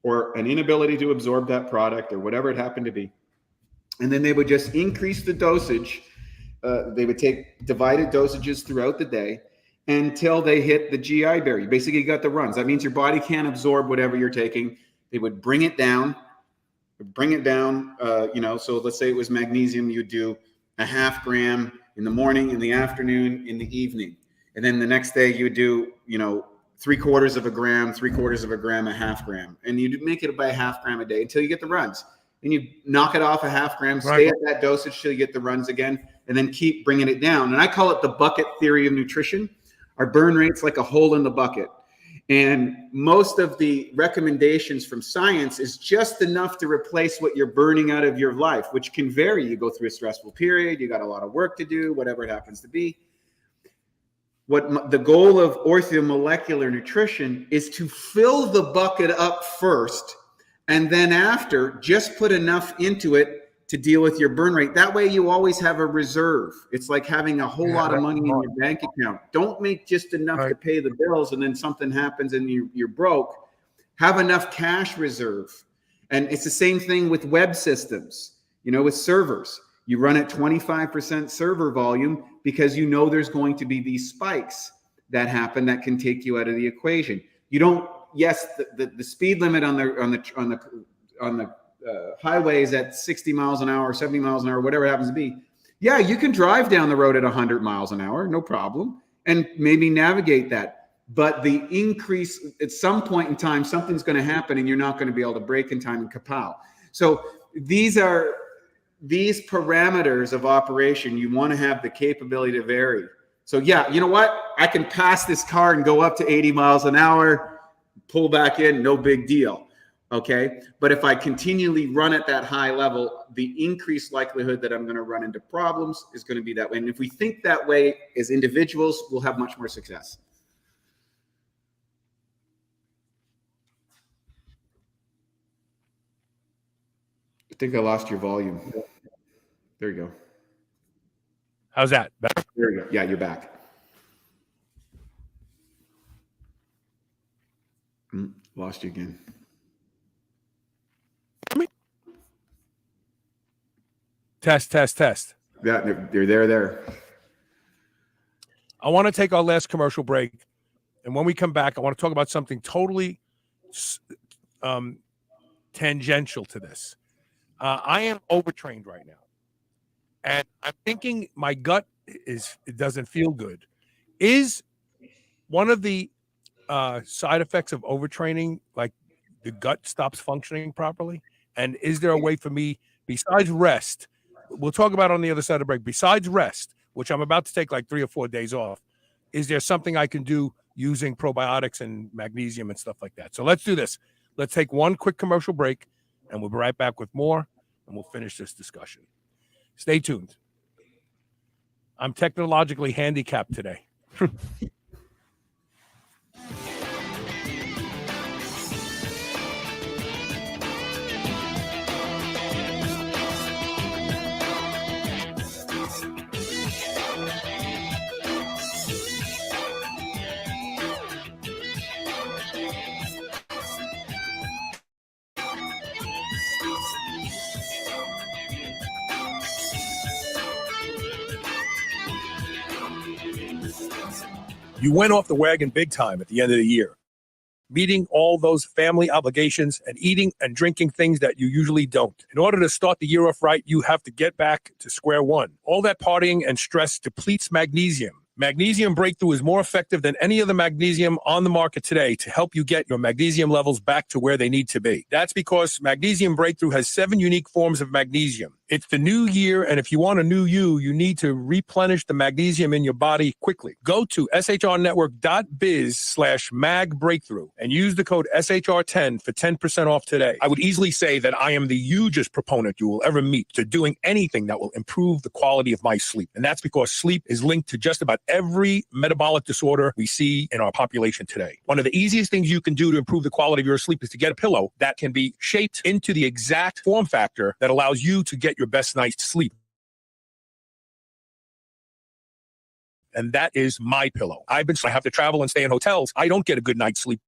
or an inability to absorb that product or whatever it happened to be. And then they would just increase the dosage. They would take divided dosages throughout the day until they hit the GI barrier. Basically, you got the runs. That means your body can't absorb whatever you're taking. They would bring it down. So let's say it was magnesium. You do a 0.5 gram in the morning, in the afternoon, in the evening. And then the next day you do, 3/4 of a gram, 3/4 of a gram, a half gram. And you make it by a half gram a day until you get the runs. Then you knock it off a half gram, stay at that dosage till you get the runs again, and then keep bringing it down. And I call it the bucket theory of nutrition. Our burn rate's like a hole in the bucket. And most of the recommendations from science is just enough to replace what you're burning out of your life, which can vary. You go through a stressful period, you got a lot of work to do, whatever it happens to be. What the goal of orthomolecular nutrition is to fill the bucket up first, and then after, just put enough into it to deal with your burn rate. That way you always have a reserve. It's like having a whole lot of money in your bank account. Don't make just enough to pay the bills and then something happens and you're broke. Have enough cash reserve. And it's the same thing with web systems, with servers. You run at 25% server volume because you know there's going to be these spikes that happen that can take you out of the equation. You don't, yes, the speed limit on the highways at 60 miles an hour, 70 miles an hour, whatever it happens to be. Yeah, you can drive down the road at 100 miles an hour, no problem, and maybe navigate that. But the increase, at some point in time, something's going to happen and you're not going to be able to brake in time and kapow. So these parameters of operation, you want to have the capability to vary. So yeah, you know what? I can pass this car and go up to 80 miles an hour, pull back in, no big deal. Okay. But if I continually run at that high level, the increased likelihood that I'm going to run into problems is going to be that way. And if we think that way as individuals, we'll have much more success. I think I lost your volume. There you go. How's that? Better? There you go. Yeah, you're back. Lost you again. Test. Yeah, you're there. I want to take our last commercial break. And when we come back, I want to talk about something totally tangential to this. I am overtrained right now. And I'm thinking my gut it doesn't feel good. Is one of the side effects of overtraining, like the gut stops functioning properly? And is there a way for me, besides rest, we'll talk about on the other side of the break, besides rest, which I'm about to take like 3 or 4 days off, is there something I can do using probiotics and magnesium and stuff like that? So let's do this. Let's take one quick commercial break and we'll be right back with more and we'll finish this discussion. Stay tuned. I'm technologically handicapped today. You went off the wagon big time at the end of the year, meeting all those family obligations and eating and drinking things that you usually don't. In order to start the year off right, you have to get back to square one. All that partying and stress depletes magnesium. Magnesium Breakthrough is more effective than any other magnesium on the market today to help you get your magnesium levels back to where they need to be. That's because Magnesium Breakthrough has 7 unique forms of magnesium. It's the new year, and if you want a new you need to replenish the magnesium in your body quickly. Go to shrnetwork.biz/magbreakthrough and use the code SHR10 for 10% off today. I would easily say that I am the hugest proponent you will ever meet to doing anything that will improve the quality of my sleep. And that's because sleep is linked to just about every metabolic disorder we see in our population today. One of the easiest things you can do to improve the quality of your sleep is to get a pillow that can be shaped into the exact form factor that allows you to get your best night's sleep. And that is my pillow. I have to travel and stay in hotels. I don't get a good night's sleep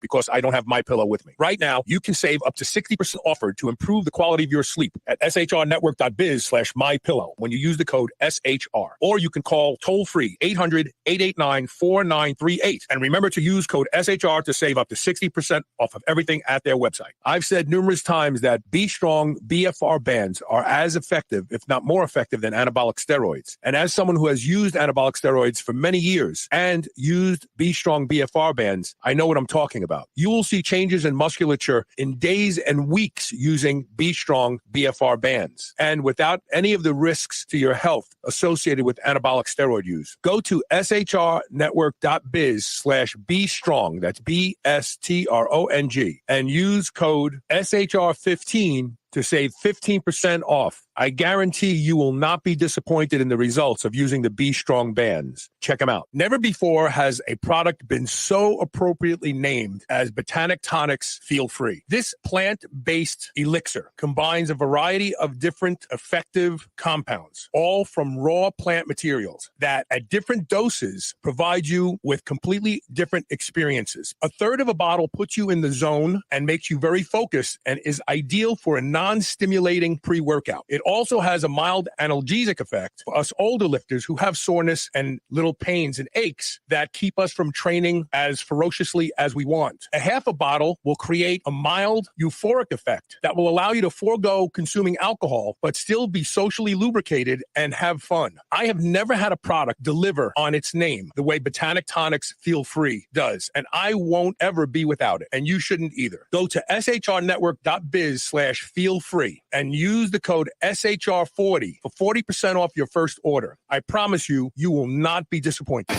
because I don't have my pillow with me. Right now, you can save up to 60% offered to improve the quality of your sleep at shrnetwork.biz/mypillow when you use the code SHR. Or you can call toll-free 800-889-4938. And remember to use code SHR to save up to 60% off of everything at their website. I've said numerous times that Be Strong BFR bands are as effective, if not more effective, than anabolic steroids. And as someone who has used anabolic steroids for many years and used Be Strong BFR bands, I know what I'm talking about. You will see changes in musculature in days and weeks using Be Strong BFR bands, and without any of the risks to your health associated with anabolic steroid use. Go to shrnetwork.biz/be strong. That's BSTRONG, and use code SHR15 to save 15% off. I guarantee you will not be disappointed in the results of using the Be Strong bands. Check them out. Never before has a product been so appropriately named as Botanic Tonics Feel Free. This plant-based elixir combines a variety of different effective compounds, all from raw plant materials that at different doses provide you with completely different experiences. A third of a bottle puts you in the zone and makes you very focused and is ideal for a non-stimulating pre-workout. It also has a mild analgesic effect for us older lifters who have soreness and little pains and aches that keep us from training as ferociously as we want. A half a bottle will create a mild euphoric effect that will allow you to forego consuming alcohol, but still be socially lubricated and have fun. I have never had a product deliver on its name the way Botanic Tonics Feel Free does, and I won't ever be without it, and you shouldn't either. Go to shrnetwork.biz/feel free and use the code SHR40 for 40% off your first order. I promise you, you will not be disappointed.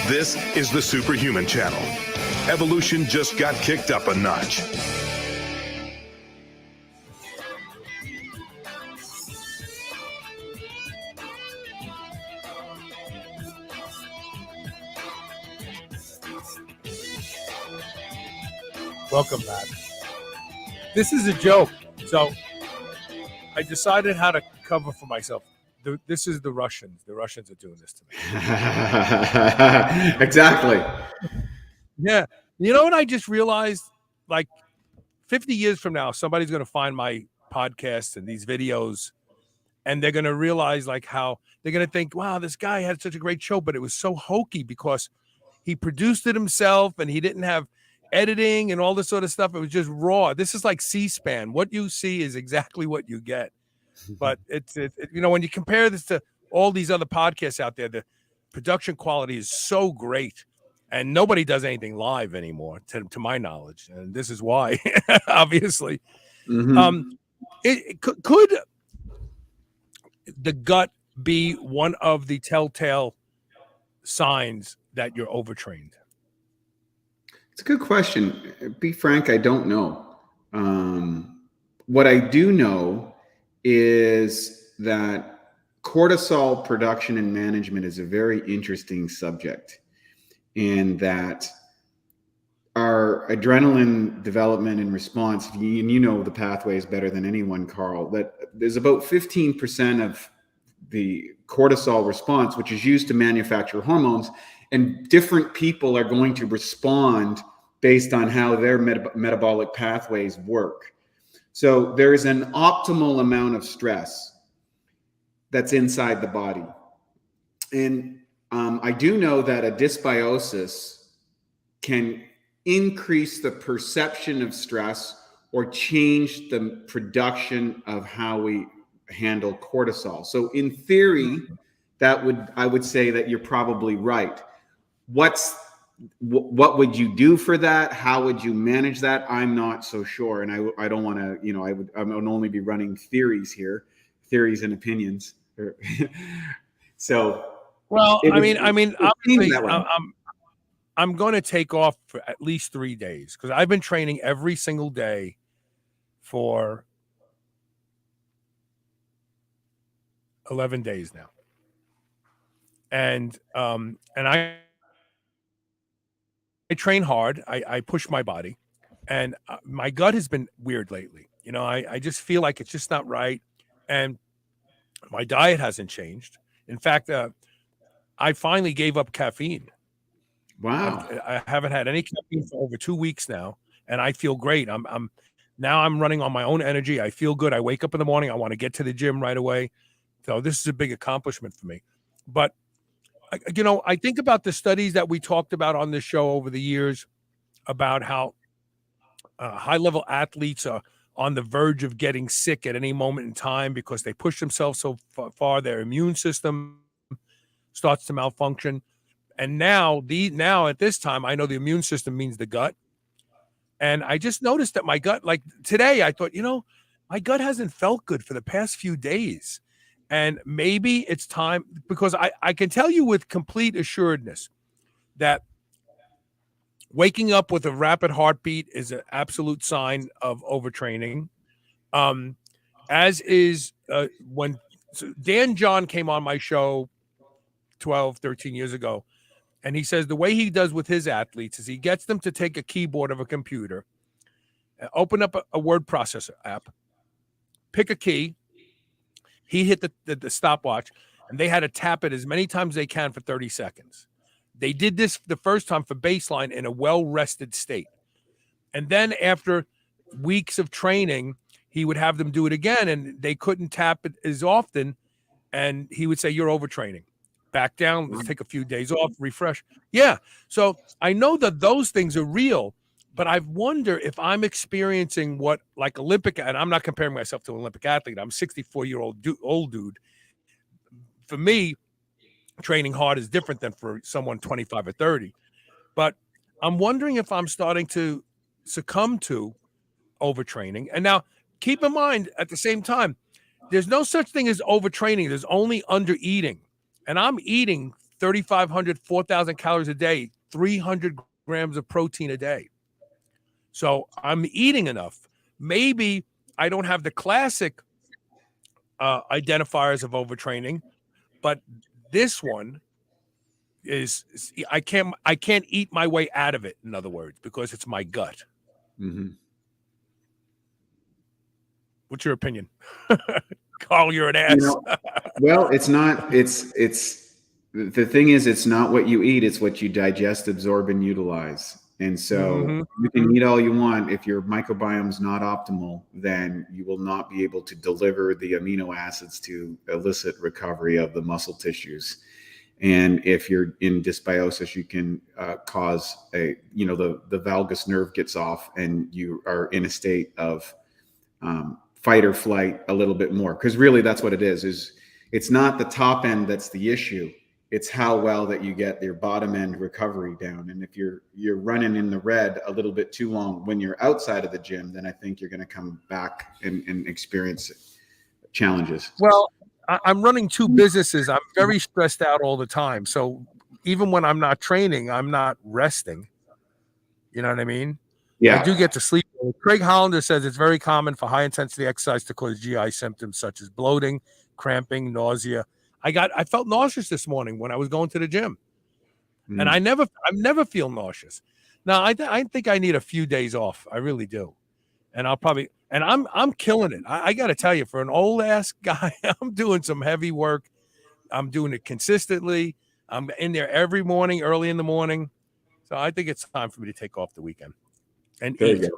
This is the Superhuman Channel. Evolution just got kicked up a notch. Welcome back. This is a joke. So I decided how to cover for myself. This is the Russians. The Russians are doing this to me. Exactly. Yeah. You know what I just realized? Like 50 years from now, somebody's going to find my podcast and these videos, and they're going to realize like how they're going to think, wow, this guy had such a great show, but it was so hokey because he produced it himself and he didn't have editing and all this sort of stuff. It was just raw. This is like C-SPAN. What you see is exactly what you get. But it's you know, when you compare this to all these other podcasts out there, the production quality is so great, and nobody does anything live anymore, to my knowledge, and this is why, obviously. Mm-hmm. Could the gut be one of the telltale signs that you're overtrained? It's a good question. Be frank, I don't know. What I do know is that cortisol production and management is a very interesting subject, in that our adrenaline development and response, and you know the pathways better than anyone, Carl, that there's about 15% of the cortisol response, which is used to manufacture hormones, and different people are going to respond based on how their metabolic pathways work. So there's an optimal amount of stress that's inside the body. And I do know that a dysbiosis can increase the perception of stress or change the production of how we handle cortisol. So in theory, I would say that you're probably right. What would you do for that? How would you manage that? I'm not so sure. And I don't want to, you know, I would only be running theories here, theories and opinions. So, well, I mean, obviously, I'm going to take off for at least 3 days because I've been training every single day for 11 days now. And I train hard. I push my body, and my gut has been weird lately. You know, I just feel like it's just not right. And my diet hasn't changed. In fact, I finally gave up caffeine Wow. I haven't had any caffeine for over 2 weeks now, and I feel great. I'm running on my own energy. I feel good. I wake up in the morning. I want to get to the gym right away. So this is a big accomplishment for me. But I think about the studies that we talked about on this show over the years about how high-level athletes are on the verge of getting sick at any moment in time because they push themselves so far. Their immune system starts to malfunction. And now at this time, I know the immune system means the gut. And I just noticed that my gut, like today, I thought, my gut hasn't felt good for the past few days. And maybe it's time, because I can tell you with complete assuredness that waking up with a rapid heartbeat is an absolute sign of overtraining. As is when Dan John came on my show 12, 13 years ago. And he says the way he does with his athletes is he gets them to take a keyboard of a computer, open up a word processor app, pick a key. He hit the stopwatch, and they had to tap it as many times as they can for 30 seconds. They did this the first time for baseline in a well-rested state. And then after weeks of training, he would have them do it again, and they couldn't tap it as often. And he would say, "You're overtraining. Back down, let's take a few days off, refresh." Yeah. So I know that those things are real, but I wonder if I'm experiencing what like Olympic, and I'm not comparing myself to an Olympic athlete. I'm a 64-year-old old dude. For me, training hard is different than for someone 25 or 30. But I'm wondering if I'm starting to succumb to overtraining. And now keep in mind at the same time, there's no such thing as overtraining. There's only under eating. And I'm eating 3,500, 4,000 calories a day, 300 grams of protein a day. So I'm eating enough. Maybe I don't have the classic identifiers of overtraining, but this one is I can't eat my way out of it, in other words, because it's my gut. Mm-hmm. What's your opinion? Carl, you're an ass. Well, it's not. It's the thing is, it's not what you eat; it's what you digest, absorb, and utilize. And so you can eat all you want. If your microbiome's not optimal, then you will not be able to deliver the amino acids to elicit recovery of the muscle tissues. And if you're in dysbiosis, you can cause the valgus nerve gets off, and you are in a state of fight or flight a little bit more, because really that's what it is it's not the top end that's the issue. It's how well that you get your bottom end recovery down. And if you're running in the red a little bit too long when you're outside of the gym, then I think you're going to come back and experience challenges. Well, I'm running two businesses. I'm very stressed out all the time. So even when I'm not training, I'm not resting. You know what I mean? Yeah. I do get to sleep. Craig Hollander says it's very common for high intensity exercise to cause GI symptoms such as bloating, cramping, nausea. I felt nauseous this morning when I was going to the gym, and I never feel nauseous. Now I think I need a few days off. I really do, and I'm killing it. I got to tell you, for an old ass guy, I'm doing some heavy work. I'm doing it consistently. I'm in there every morning, early in the morning. So I think it's time for me to take off the weekend and eat.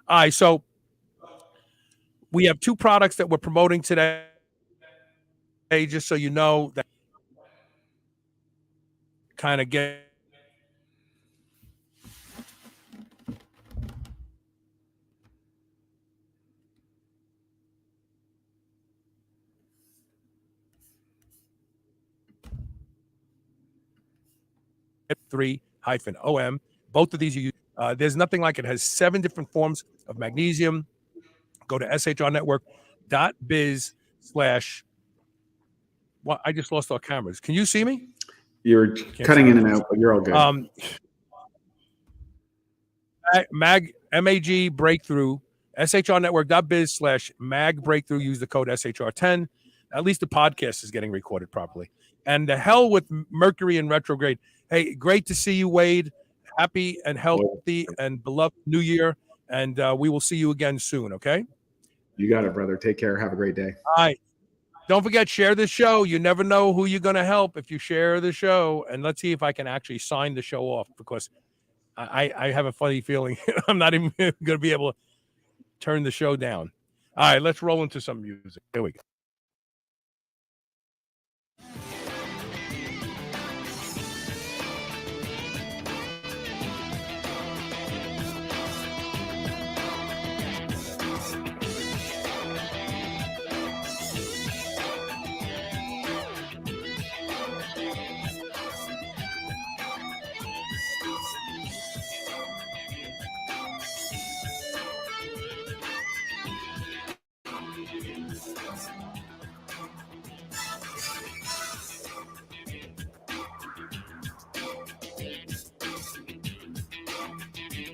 All right, so we have two products that we're promoting today, just so you know, that kind of get F3-OM. Both of these you use. There's nothing like it. It has 7 different forms of magnesium. Go to shrnetwork.biz/ well, I just lost our cameras. Can you see me? You're cutting in and out, but you're all good. MAG breakthrough, shrnetwork.biz/mag breakthrough. Use the code SHR10. At least the podcast is getting recorded properly. And the hell with Mercury in retrograde. Hey, great to see you, Wade. Happy and healthy and beloved New Year. And we will see you again soon, okay? You got it, brother. Take care. Have a great day. All right. Don't forget, share the show. You never know who you're going to help if you share the show. And let's see if I can actually sign the show off, because I have a funny feeling I'm not even going to be able to turn the show down. All right, let's roll into some music. Here we go.